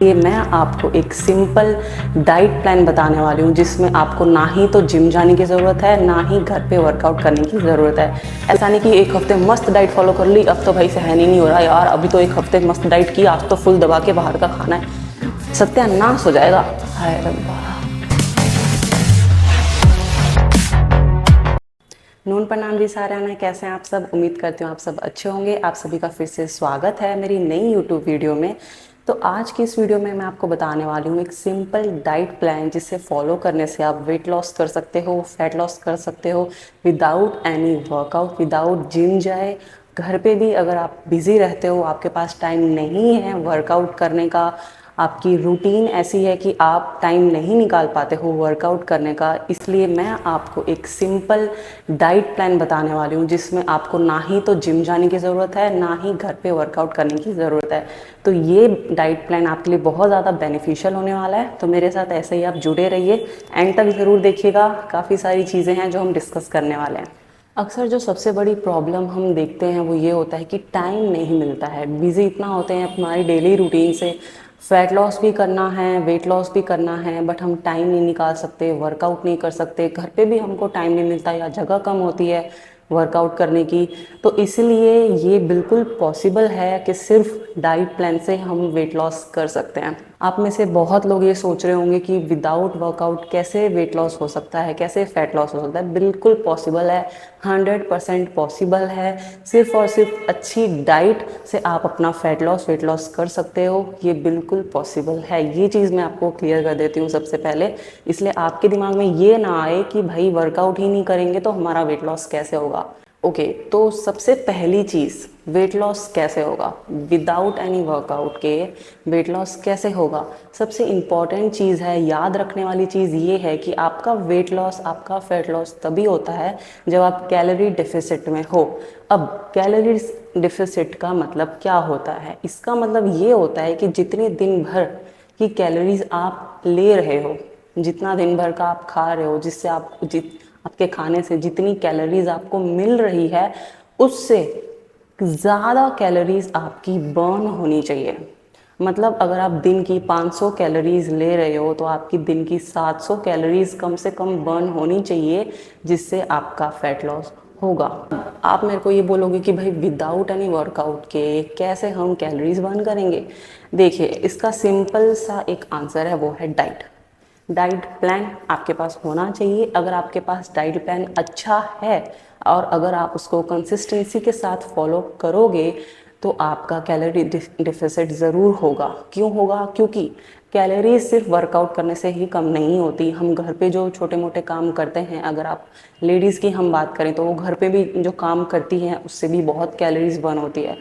ये मैं आपको एक सिंपल डाइट प्लान बताने वाली हूँ जिसमें आपको ना ही तो जिम जाने की ज़रूरत है ना ही घर पे वर्कआउट करने की ज़रूरत है। ऐसा नहीं कि एक हफ्ते मस्त डाइट फॉलो कर ली अब तो भाई सहन ही नहीं हो रहा यार, अभी तो एक हफ्ते मस्त डाइट की, आज तो फुल दबा के बाहर का खाना है, सत्यानाश हो जाएगा। हाय रब्बा। नून प्रणाम जी सारे, कैसे हैं आप सब? उम्मीद करती हूँ आप सब अच्छे होंगे। आप सभी का फिर से स्वागत है मेरी नई यूट्यूब वीडियो में। तो आज की इस वीडियो में मैं आपको बताने वाली हूँ एक सिंपल डाइट प्लान जिसे फॉलो करने से आप वेट लॉस कर सकते हो, फैट लॉस कर सकते हो without any workout, without gym जाए। घर पे भी अगर आप बिज़ी रहते हो, आपके पास टाइम नहीं है वर्कआउट करने का, आपकी रूटीन ऐसी है कि आप टाइम नहीं निकाल पाते हो वर्कआउट करने का, इसलिए मैं आपको एक सिंपल डाइट प्लान बताने वाली हूँ जिसमें आपको ना ही तो जिम जाने की ज़रूरत है ना ही घर पे वर्कआउट करने की ज़रूरत है। तो ये डाइट प्लान आपके लिए बहुत ज़्यादा बेनिफिशियल होने वाला है, तो मेरे साथ ऐसे ही आप जुड़े रहिए, एंड तक ज़रूर देखिएगा। काफ़ी सारी चीज़ें हैं जो हम डिस्कस करने वाले हैं। अक्सर जो सबसे बड़ी प्रॉब्लम हम देखते हैं वो ये होता है कि टाइम नहीं मिलता है, बिज़ी इतना होते हैं हमारी डेली रूटीन से। फैट लॉस भी करना है, वेट लॉस भी करना है, बट हम टाइम नहीं निकाल सकते, वर्कआउट नहीं कर सकते, घर पे भी हमको टाइम नहीं मिलता या जगह कम होती है वर्कआउट करने की। तो इसलिए ये बिल्कुल पॉसिबल है कि सिर्फ डाइट प्लान से हम वेट लॉस कर सकते हैं। आप में से बहुत लोग ये सोच रहे होंगे कि विदाउट वर्कआउट कैसे वेट लॉस हो सकता है, कैसे फैट लॉस हो सकता है। बिल्कुल पॉसिबल है, 100% पॉसिबल है। सिर्फ और सिर्फ अच्छी डाइट से आप अपना फैट लॉस वेट लॉस कर सकते हो, ये बिल्कुल पॉसिबल है। ये चीज़ मैं आपको क्लियर कर देती हूँ सबसे पहले, इसलिए आपके दिमाग में ये ना आए कि भाई वर्कआउट ही नहीं करेंगे तो हमारा वेट लॉस कैसे होगा। ओके, तो सबसे पहली चीज़, वेट लॉस कैसे होगा विदाउट एनी वर्कआउट के, वेट लॉस कैसे होगा। सबसे इम्पॉर्टेंट चीज़ है, याद रखने वाली चीज़ ये है कि आपका वेट लॉस, आपका फैट लॉस तभी होता है जब आप कैलोरी डेफिसिट में हो। अब कैलोरी डेफिसिट का मतलब क्या होता है? इसका मतलब ये होता है कि जितने दिन भर की कैलोरीज आप ले रहे हो, जितना दिन भर का आप खा रहे हो, जिससे आपके खाने से जितनी कैलोरीज आपको मिल रही है उससे ज़्यादा कैलोरीज आपकी बर्न होनी चाहिए। मतलब अगर आप दिन की 500 कैलोरीज ले रहे हो तो आपकी दिन की 700 कैलोरीज कम से कम बर्न होनी चाहिए, जिससे आपका फैट लॉस होगा। आप मेरे को ये बोलोगे कि भाई विदाउट एनी वर्कआउट के कैसे हम कैलोरीज बर्न करेंगे? देखिए, इसका सिंपल सा एक आंसर है, वो है डाइट। डाइट प्लान आपके पास होना चाहिए। अगर आपके पास डाइट प्लान अच्छा है और अगर आप उसको कंसिस्टेंसी के साथ फॉलो करोगे तो आपका कैलोरी डिफिसिट ज़रूर होगा। क्यों होगा? क्योंकि कैलोरीज सिर्फ वर्कआउट करने से ही कम नहीं होती। हम घर पे जो छोटे मोटे काम करते हैं, अगर आप लेडीज़ की हम बात करें तो वो घर पे भी जो काम करती हैं उससे भी बहुत कैलोरीज बर्न होती है।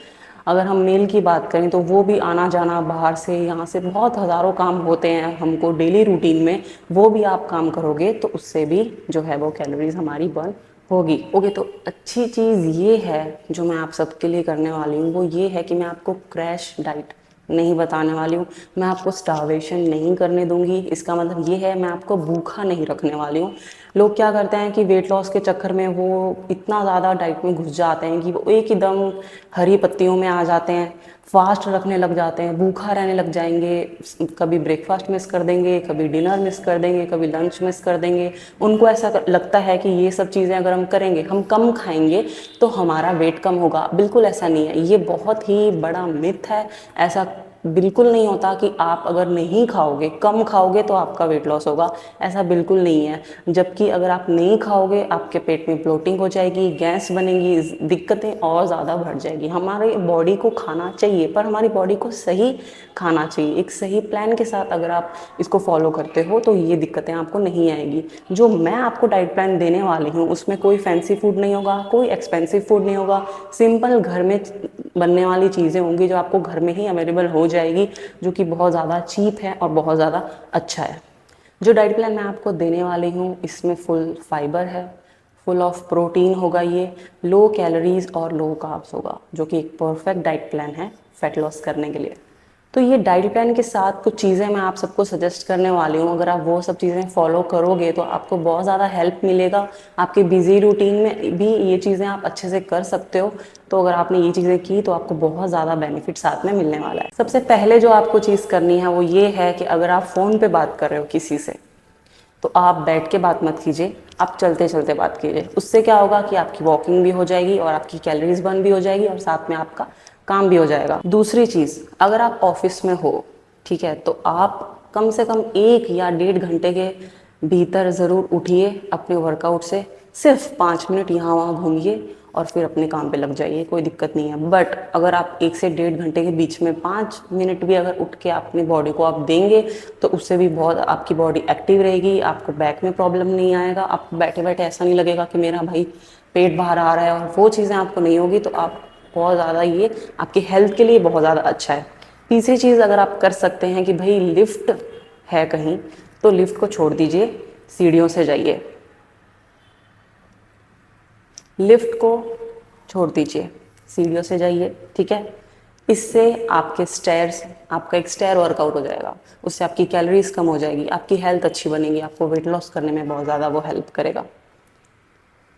अगर हम मेल की बात करें तो वो भी आना जाना बाहर से, यहाँ से बहुत हज़ारों काम होते हैं हमको डेली रूटीन में, वो भी आप काम करोगे तो उससे भी जो है वो कैलोरीज हमारी बर्न होगी। ओके, तो अच्छी चीज़ ये है जो मैं आप सबके लिए करने वाली हूँ, वो ये है कि मैं आपको क्रैश डाइट नहीं बताने वाली हूँ, मैं आपको स्टार्वेशन नहीं करने दूंगी। इसका मतलब ये है, मैं आपको भूखा नहीं रखने वाली हूँ। लोग क्या करते हैं कि वेट लॉस के चक्कर में वो इतना ज़्यादा डाइट में घुस जाते हैं कि वो एक ही दम हरी पत्तियों में आ जाते हैं, फास्ट रखने लग जाते हैं, भूखा रहने लग जाएंगे। कभी ब्रेकफास्ट मिस कर देंगे, कभी डिनर मिस कर देंगे, कभी लंच मिस कर देंगे। उनको ऐसा लगता है कि ये सब चीज़ें अगर हम करेंगे, हम कम खाएंगे तो हमारा वेट कम होगा। बिल्कुल ऐसा नहीं है, ये बहुत ही बड़ा मिथ है। ऐसा बिल्कुल नहीं होता कि आप अगर नहीं खाओगे, कम खाओगे तो आपका वेट लॉस होगा, ऐसा बिल्कुल नहीं है। जबकि अगर आप नहीं खाओगे आपके पेट में ब्लोटिंग हो जाएगी, गैस बनेगी, दिक्कतें और ज़्यादा बढ़ जाएगी। हमारे बॉडी को खाना चाहिए पर हमारी बॉडी को सही खाना चाहिए। एक सही प्लान के साथ अगर आप इसको फॉलो करते हो तो ये दिक्कतें आपको नहीं आएगी। जो मैं आपको डाइट प्लान देने वाली हूँ उसमें कोई फैंसी फूड नहीं होगा, कोई एक्सपेंसिव फूड नहीं होगा, सिंपल घर में बनने वाली चीज़ें होंगी जो आपको घर में ही अवेलेबल हो जाएगी, जो कि बहुत ज़्यादा चीप है और बहुत ज़्यादा अच्छा है। जो डाइट प्लान मैं आपको देने वाली हूँ इसमें फुल फाइबर है, फुल ऑफ प्रोटीन होगा, ये लो कैलोरीज और लो कार्ब्स होगा, जो कि एक परफेक्ट डाइट प्लान है फैट लॉस करने के लिए। तो ये डाइट प्लान के साथ कुछ चीज़ें मैं आप सबको सजेस्ट करने वाली हूँ। अगर आप वो सब चीज़ें फॉलो करोगे तो आपको बहुत ज़्यादा हेल्प मिलेगा। आपके बिजी रूटीन में भी ये चीज़ें आप अच्छे से कर सकते हो। तो अगर आपने ये चीज़ें की तो आपको बहुत ज़्यादा बेनिफिट साथ में मिलने वाला है। सबसे पहले जो आपको चीज़ करनी है वो ये है कि अगर आप फ़ोन पे बात कर रहे हो किसी से, तो आप बैठ के बात मत कीजिए, आप चलते चलते बात कीजिए। उससे क्या होगा कि आपकी वॉकिंग भी हो जाएगी और आपकी कैलोरीज बर्न भी हो जाएगी और साथ में आपका काम भी हो जाएगा। दूसरी चीज़, अगर आप ऑफिस में हो, ठीक है, तो आप कम से कम 1 या 1.5 घंटे के भीतर ज़रूर उठिए अपने वर्कआउट से। सिर्फ 5 मिनट यहाँ वहाँ घूमिए और फिर अपने काम पे लग जाइए, कोई दिक्कत नहीं है। बट अगर आप 1 से 1.5 घंटे के बीच में 5 मिनट भी अगर उठ के अपनी बॉडी को आप देंगे तो उससे भी बहुत आपकी बॉडी एक्टिव रहेगी, आपको बैक में प्रॉब्लम नहीं आएगा, आप बैठे बैठे ऐसा नहीं लगेगा कि मेरा भाई पेट बाहर आ रहा है, और वो चीज़ें आपको नहीं होगी। तो आप बहुत ज़्यादा, ये आपकी हेल्थ के लिए बहुत ज़्यादा अच्छा है। तीसरी चीज़ अगर आप कर सकते हैं कि भाई लिफ्ट है कहीं, तो लिफ्ट को छोड़ दीजिए, सीढ़ियों से जाइए। लिफ्ट को छोड़ दीजिए, सीढ़ियों से जाइए, ठीक है। इससे आपके स्टेयर्स, आपका एक स्टेयर वर्कआउट हो जाएगा, उससे आपकी कैलोरीज कम हो जाएगी, आपकी हेल्थ अच्छी बनेगी, आपको वेट लॉस करने में बहुत ज़्यादा वो हेल्प करेगा।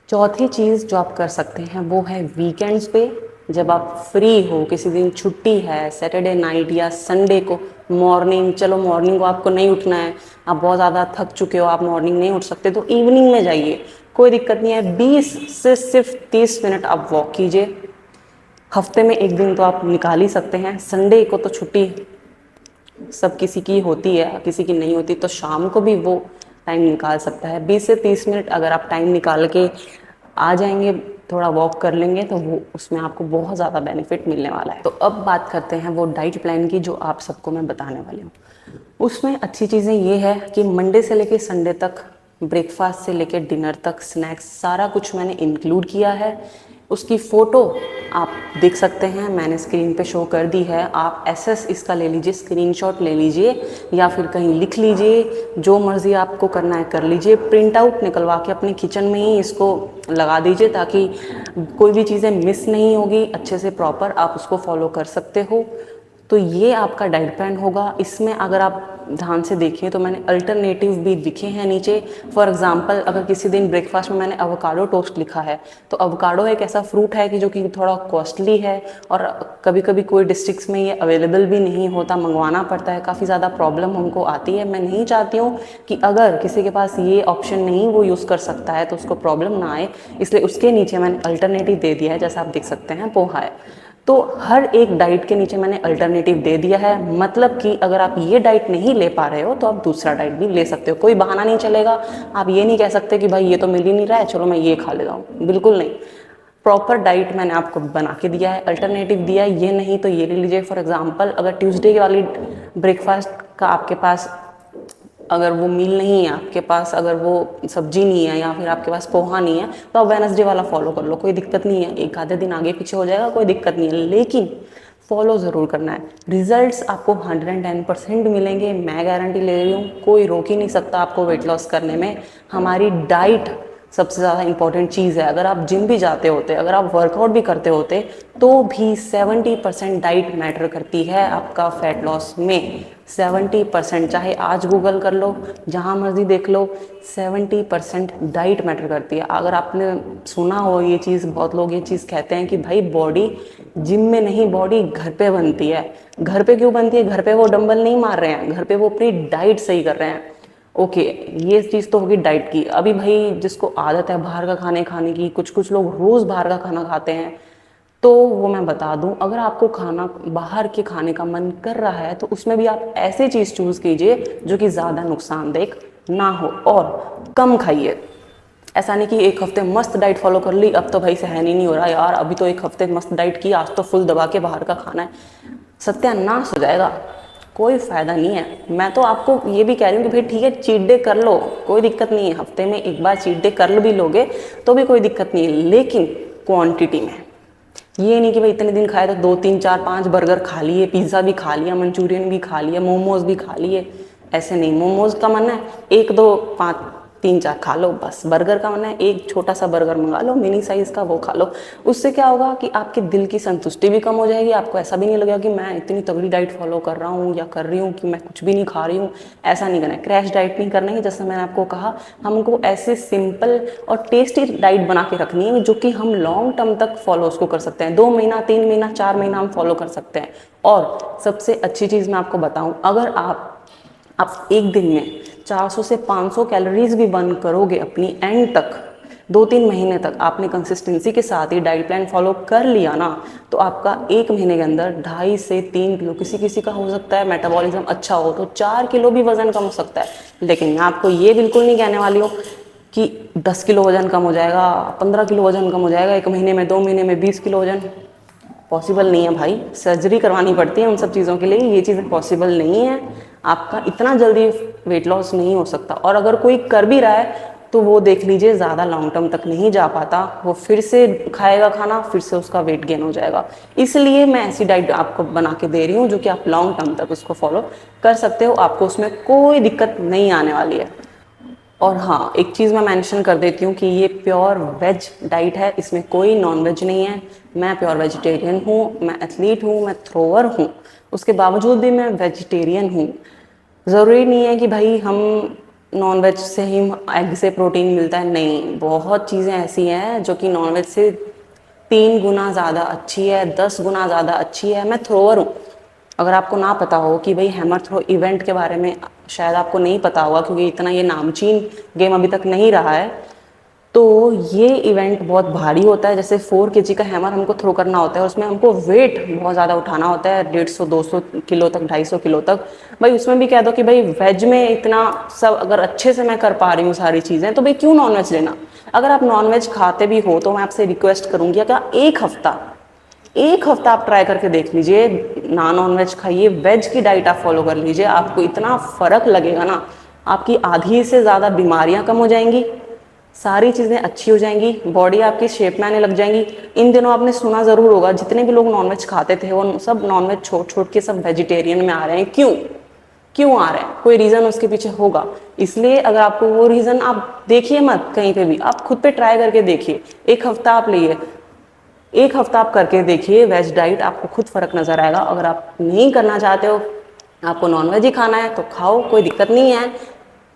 चौथी चीज़ जो आप कर सकते हैं वो है वीकेंड्स पे, जब आप फ्री हो, किसी दिन छुट्टी है, सैटरडे नाइट या संडे को मॉर्निंग, चलो मॉर्निंग को आपको नहीं उठना है, आप बहुत ज़्यादा थक चुके हो, आप मॉर्निंग नहीं उठ सकते, तो इवनिंग में जाइए, कोई दिक्कत नहीं है। 20 से सिर्फ 30 मिनट आप वॉक कीजिए। हफ्ते में एक दिन तो आप निकाल ही सकते हैं। संडे को तो छुट्टी सब किसी की होती है, किसी की नहीं होती, तो शाम को भी वो टाइम निकाल सकता है। 20 से 30 मिनट अगर आप टाइम निकाल के आ जाएंगे, थोड़ा वॉक कर लेंगे, तो वो उसमें आपको बहुत ज़्यादा बेनिफिट मिलने वाला है। तो अब बात करते हैं वो डाइट प्लान की जो आप सबको मैं बताने वाली हूँ। उसमें अच्छी चीज़ें ये है कि मंडे से लेके संडे तक, ब्रेकफास्ट से लेके डिनर तक, स्नैक्स, सारा कुछ मैंने इंक्लूड किया है। उसकी फ़ोटो आप देख सकते हैं, मैंने स्क्रीन पे शो कर दी है। आप एसएस इसका ले लीजिए, स्क्रीनशॉट ले लीजिए, या फिर कहीं लिख लीजिए, जो मर्ज़ी आपको करना है कर लीजिए। प्रिंट आउट निकलवा के अपने किचन में ही इसको लगा दीजिए, ताकि कोई भी चीज़ें मिस नहीं होगी, अच्छे से प्रॉपर आप उसको फॉलो कर सकते हो। तो ये आपका डाइट प्लान होगा। इसमें अगर आप ध्यान से देखें तो मैंने अल्टरनेटिव भी लिखे हैं नीचे। फॉर एग्जांपल, अगर किसी दिन ब्रेकफास्ट में मैंने अवोकाडो टोस्ट लिखा है, तो अवोकाडो एक ऐसा फ्रूट है कि जो कि थोड़ा कॉस्टली है, और कभी कभी कोई डिस्ट्रिक्ट्स में ये अवेलेबल भी नहीं होता, मंगवाना पड़ता है, काफ़ी ज़्यादा प्रॉब्लम हमको आती है। मैं नहीं चाहती हूँ कि अगर किसी के पास ये ऑप्शन नहीं वो यूज़ कर सकता है तो उसको प्रॉब्लम ना आए, इसलिए उसके नीचे मैंने अल्टरनेटिव दे दिया है। जैसा आप देख सकते हैं पोहा है, तो हर एक डाइट के नीचे मैंने अल्टरनेटिव दे दिया है। मतलब कि अगर आप ये डाइट नहीं ले पा रहे हो तो आप दूसरा डाइट भी ले सकते हो, कोई बहाना नहीं चलेगा। आप ये नहीं कह सकते कि भाई ये तो मिल ही नहीं रहा है, चलो मैं ये खा लेता हूँ, बिल्कुल नहीं। प्रॉपर डाइट मैंने आपको बना के दिया है, अल्टरनेटिव दिया है, ये नहीं तो ये ले लीजिए। फॉर एग्जांपल, अगर ट्यूसडे वाली ब्रेकफास्ट का आपके पास अगर वो मील नहीं है आपके पास, अगर वो सब्जी नहीं है, या फिर आपके पास पोहा नहीं है, तो आप वेडनेसडे वाला फॉलो कर लो, कोई दिक्कत नहीं है। एक आधे दिन आगे पीछे हो जाएगा, कोई दिक्कत नहीं है, लेकिन फॉलो ज़रूर करना है। रिजल्ट्स आपको 110% मिलेंगे, मैं गारंटी ले रही हूँ। कोई रोक ही नहीं सकता आपको वेट लॉस करने में। हमारी डाइट सबसे ज़्यादा इंपॉर्टेंट चीज़ है। अगर आप जिम भी जाते होते, अगर आप वर्कआउट भी करते होते, तो भी 70% डाइट मैटर करती है आपका फैट लॉस में। 70%, चाहे आज गूगल कर लो, जहाँ मर्जी देख लो, 70% डाइट मैटर करती है। अगर आपने सुना हो ये चीज़, बहुत लोग ये चीज़ कहते हैं कि भाई बॉडी जिम में नहीं, बॉडी घर पे बनती है। घर पे क्यों बनती है? घर पे वो डंबल नहीं मार रहे हैं, घर पे वो अपनी डाइट सही कर रहे हैं। ओके, ये चीज़ तो होगी डाइट की। अभी भाई जिसको आदत है बाहर का खाने की, कुछ लोग रोज़ बाहर का खाना खाते हैं, तो वो मैं बता दूं, अगर आपको खाना बाहर के खाने का मन कर रहा है तो उसमें भी आप ऐसी चीज़ चूज़ कीजिए जो कि ज़्यादा नुकसानदेह ना हो, और कम खाइए। ऐसा नहीं कि एक हफ्ते मस्त डाइट फॉलो कर ली, अब तो भाई सहन ही नहीं हो रहा यार, अभी तो एक हफ्ते मस्त डाइट की, आज तो फुल दबा के बाहर का खाना है, सत्यानाश हो जाएगा, कोई फ़ायदा नहीं है। मैं तो आपको ये भी कह रही हूँ कि भाई ठीक है, चीट डे कर लो, कोई दिक्कत नहीं है, हफ्ते में एक बार चीट डे कर भी लोगे तो भी कोई दिक्कत नहीं है, लेकिन क्वांटिटी में। ये नहीं कि भाई इतने दिन खाए तो 2 3 4 5 बर्गर खा लिए, पिज़्ज़ा भी खा लिया, मंचूरियन भी खा लिया, मोमोज भी खा लिए, ऐसे नहीं। मोमोज का मन है 1 2 5 3-4 खा लो बस। बर्गर का मन है एक छोटा सा बर्गर मंगा लो मिनी साइज़ का, वो खा लो। उससे क्या होगा कि आपके दिल की संतुष्टि भी कम हो जाएगी, आपको ऐसा भी नहीं लगेगा कि मैं इतनी तगड़ी डाइट फॉलो कर रहा हूँ या कर रही हूँ कि मैं कुछ भी नहीं खा रही हूँ। ऐसा नहीं करना है, क्रैश डाइट नहीं करना है। जैसे मैंने आपको कहा, हमको ऐसे सिंपल और टेस्टी डाइट बना के रखनी है जो कि हम लॉन्ग टर्म तक फॉलो उसको कर सकते हैं। 2 महीना, 3 महीना, 4 महीना हम फॉलो कर सकते हैं। और सबसे अच्छी चीज़ मैं आपको बताऊँ, अगर आप एक दिन में 400 से 500 कैलोरीज भी बर्न करोगे अपनी एंड तक, 2-3 महीने तक आपने कंसिस्टेंसी के साथ ही डाइट प्लान फॉलो कर लिया ना, तो आपका 1 महीने के अंदर 2.5 से 3 किलो, किसी किसी का हो सकता है मेटाबॉलिज्म अच्छा हो तो 4 किलो भी वजन कम हो सकता है। लेकिन मैं आपको ये बिल्कुल नहीं कहने वाली हूँ कि 10 किलो वजन कम हो जाएगा, 15 किलो वजन कम हो जाएगा 1 महीने में, 2 महीने में 20 किलो वजन। पॉसिबल नहीं है भाई, सर्जरी करवानी पड़ती है उन सब चीज़ों के लिए, ये चीज़ें पॉसिबल नहीं है। आपका इतना जल्दी वेट लॉस नहीं हो सकता। और अगर कोई कर भी रहा है तो वो देख लीजिए ज़्यादा लॉन्ग टर्म तक नहीं जा पाता, वो फिर से खाएगा खाना, फिर से उसका वेट गेन हो जाएगा। इसलिए मैं ऐसी डाइट आपको बना के दे रही हूँ जो कि आप लॉन्ग टर्म तक उसको फॉलो कर सकते हो, आपको उसमें कोई दिक्कत नहीं आने वाली है। और हाँ, एक चीज़ मैं मेंशन कर देती हूँ कि ये प्योर वेज डाइट है, इसमें कोई नॉन वेज नहीं है। मैं प्योर वेजिटेरियन हूँ, मैं एथलीट हूँ, मैं थ्रोअर हूँ, उसके बावजूद भी मैं वेजिटेरियन हूँ। ज़रूरी नहीं है कि भाई हम नॉन वेज से ही एग से प्रोटीन मिलता है, नहीं, बहुत चीज़ें ऐसी हैं जो कि नॉन वेज से 3 गुना ज़्यादा अच्छी है, 10 गुना ज़्यादा अच्छी है। मैं थ्रोअर हूँ। अगर आपको ना पता हो कि भाई हैमर थ्रो इवेंट के बारे में, शायद आपको नहीं पता होगा क्योंकि इतना ये नामचीन गेम अभी तक नहीं रहा है, तो ये इवेंट बहुत भारी होता है। जैसे 4 kg का हैमर हमको थ्रो करना होता है, उसमें हमको वेट बहुत ज़्यादा उठाना होता है, 150-200 किलो तक, 250 किलो तक। भाई उसमें भी कह दो कि भाई वेज में इतना सब अगर अच्छे से मैं कर पा रही हूँ सारी चीज़ें, तो भाई क्यों नॉनवेज लेना। अगर आप नॉनवेज खाते भी हो तो मैं आपसे रिक्वेस्ट करूँगी कि एक हफ्ता आप ट्राई करके देख लीजिए, ना नॉन वेज खाइए, वेज की डाइट आप फॉलो कर लीजिए, आपको इतना फ़र्क लगेगा ना, आपकी आधी से ज़्यादा बीमारियां कम हो जाएंगी, सारी चीज़ें अच्छी हो जाएंगी, बॉडी आपकी शेप में आने लग जाएंगी। इन दिनों आपने सुना ज़रूर होगा, जितने भी लोग नॉनवेज खाते थे वो सब नॉनवेज छोड़ छोड़ के सब वेजिटेरियन में आ रहे हैं। क्यों आ रहे हैं, कोई रीज़न उसके पीछे होगा। इसलिए अगर आपको वो रीज़न, आप देखिए मत कहीं पे भी, आप खुद पे ट्राई करके देखिए। एक हफ्ता आप लिए, एक हफ्ता आप करके देखिए वेज डाइट, आपको खुद फर्क नज़र आएगा। अगर आप नहीं करना चाहते हो, आपको नॉनवेज ही खाना है तो खाओ, कोई दिक्कत नहीं है।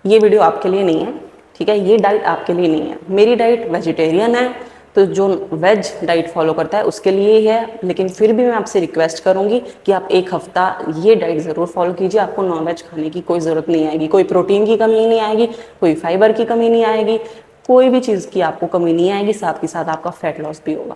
ये वीडियो आपके लिए नहीं है, ठीक है, ये डाइट आपके लिए नहीं है। मेरी डाइट वेजिटेरियन है, तो जो वेज डाइट फॉलो करता है उसके लिए ही है। लेकिन फिर भी मैं आपसे रिक्वेस्ट करूंगी कि आप एक हफ्ता ये डाइट ज़रूर फॉलो कीजिए, आपको नॉनवेज खाने की कोई ज़रूरत नहीं आएगी, कोई प्रोटीन की कमी नहीं आएगी, कोई फाइबर की कमी नहीं आएगी, कोई भी चीज़ की आपको कमी नहीं आएगी, साथ ही साथ आपका फैट लॉस भी होगा।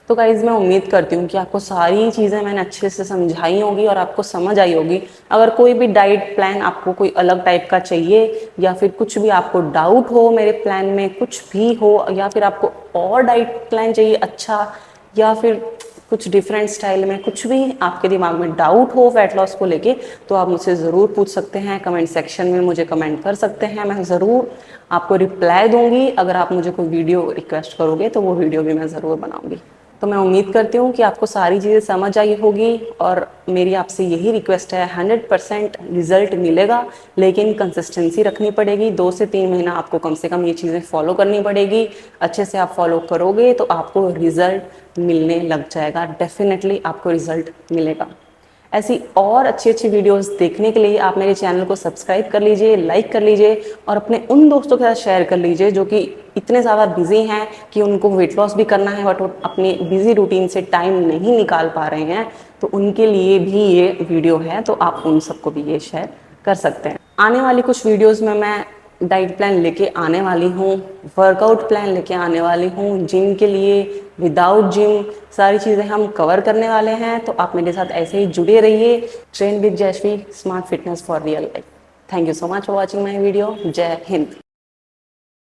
तो गाइज़ मैं उम्मीद करती हूँ कि आपको सारी चीज़ें मैंने अच्छे से समझाई होगी और आपको समझ आई होगी। अगर कोई भी डाइट प्लान आपको कोई अलग टाइप का चाहिए, या फिर कुछ भी आपको डाउट हो मेरे प्लान में कुछ भी हो, या फिर आपको और डाइट प्लान चाहिए अच्छा, या फिर कुछ डिफरेंट स्टाइल में कुछ भी आपके दिमाग में डाउट हो फैट लॉस को लेके, तो आप मुझसे ज़रूर पूछ सकते हैं। कमेंट सेक्शन में मुझे कमेंट कर सकते हैं, मैं ज़रूर आपको रिप्लाई दूंगी। अगर आप मुझे कोई वीडियो रिक्वेस्ट करोगे तो वो वीडियो भी मैं ज़रूर बनाऊंगी। तो मैं उम्मीद करती हूँ कि आपको सारी चीज़ें समझ आई होगी, और मेरी आपसे यही रिक्वेस्ट है, 100% रिजल्ट मिलेगा, लेकिन कंसिस्टेंसी रखनी पड़ेगी। 2 से 3 महीना आपको कम से कम ये चीज़ें फॉलो करनी पड़ेगी। अच्छे से आप फॉलो करोगे तो आपको रिजल्ट मिलने लग जाएगा, डेफिनेटली आपको रिजल्ट मिलेगा। ऐसी और अच्छी अच्छी वीडियोस देखने के लिए आप मेरे चैनल को सब्सक्राइब कर लीजिए, लाइक कर लीजिए, और अपने उन दोस्तों के साथ शेयर कर लीजिए जो कि इतने ज़्यादा बिजी हैं कि उनको वेट लॉस भी करना है बट वो अपने बिजी रूटीन से टाइम नहीं निकाल पा रहे हैं। तो उनके लिए भी ये वीडियो है, तो आप उन सबको भी ये शेयर कर सकते हैं। आने वाली कुछ वीडियोज़ में मैं डाइट प्लान लेके आने वाली हूँ, वर्कआउट प्लान लेके आने वाली हूँ, जिम के लिए, विदाउट जिम, सारी चीज़ें हम कवर करने वाले हैं। तो आप मेरे साथ ऐसे ही जुड़े रहिए। Train with Jayshri, smart fitness for real life. Thank you so much for watching my video. जय हिंद।